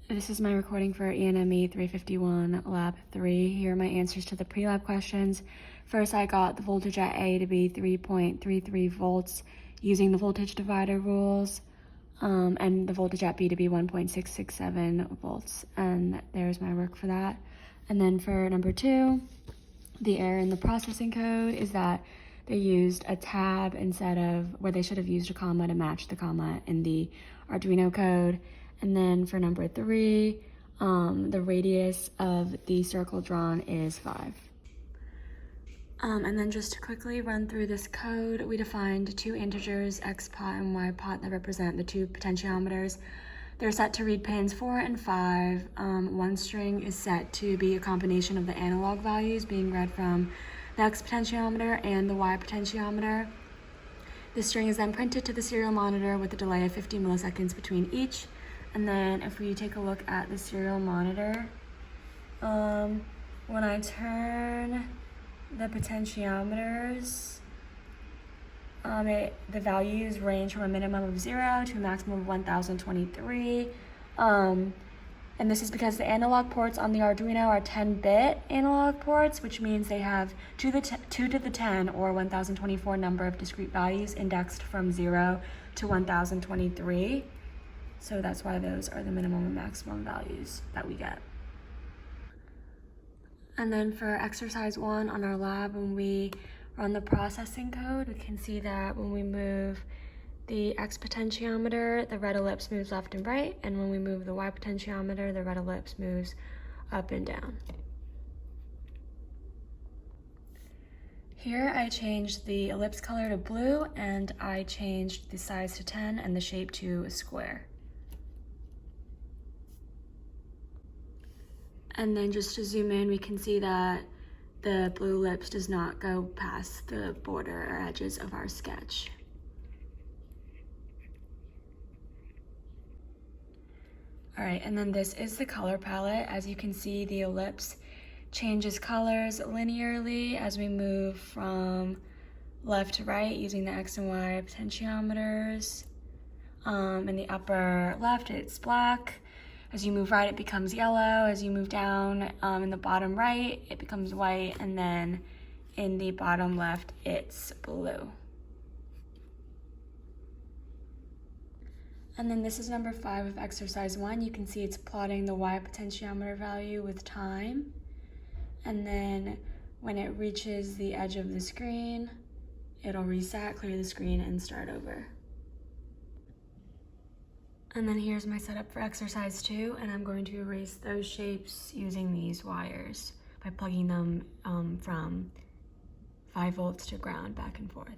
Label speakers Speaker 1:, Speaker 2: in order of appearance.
Speaker 1: This is my recording for ENME351 Lab 3. Here are my answers to the pre-lab questions. First, I got the voltage at A to be 3.33 volts using the voltage divider rules, and the voltage at B to be 1.667 volts. And there's my work for that. And then for number 2, the error in the processing code is that they used a tab instead of where they should have used a comma to match the comma in the Arduino code. And then for number 3, the radius of the circle drawn is 5. And then just to quickly run through this code, we defined two integers, x pot and y pot, that represent the two potentiometers. They're set to read pins 4 and 5. One string is set to be a combination of the analog values being read from the x potentiometer and the y potentiometer. The string is then printed to the serial monitor with a delay of 50 milliseconds between each. And then if we take a look at the serial monitor, when I turn the potentiometers, the values range from a minimum of 0 to a maximum of 1023. And this is because the analog ports on the Arduino are 10-bit analog ports, which means they have 2 to the 10 or 1024 number of discrete values indexed from 0 to 1023. So that's why those are the minimum and maximum values that we get. And then for exercise 1 on our lab, when we run the processing code, we can see that when we move the x potentiometer, the red ellipse moves left and right, and when we move the y potentiometer, the red ellipse moves up and down. Here I changed the ellipse color to blue, and I changed the size to 10 and the shape to a square. And then just to zoom in, we can see that the blue ellipse does not go past the border or edges of our sketch. All right, and then this is the color palette. As you can see, the ellipse changes colors linearly as we move from left to right using the x and y potentiometers. In the upper left, it's black. As you move right, it becomes yellow. As you move down in the bottom right, it becomes white. And then in the bottom left, it's blue. And then this is number 5 of exercise 1. You can see it's plotting the y potentiometer value with time. And then when it reaches the edge of the screen, it'll reset, clear the screen, and start over. And then here's my setup for exercise 2, and I'm going to erase those shapes using these wires by plugging them from 5 volts to ground back and forth.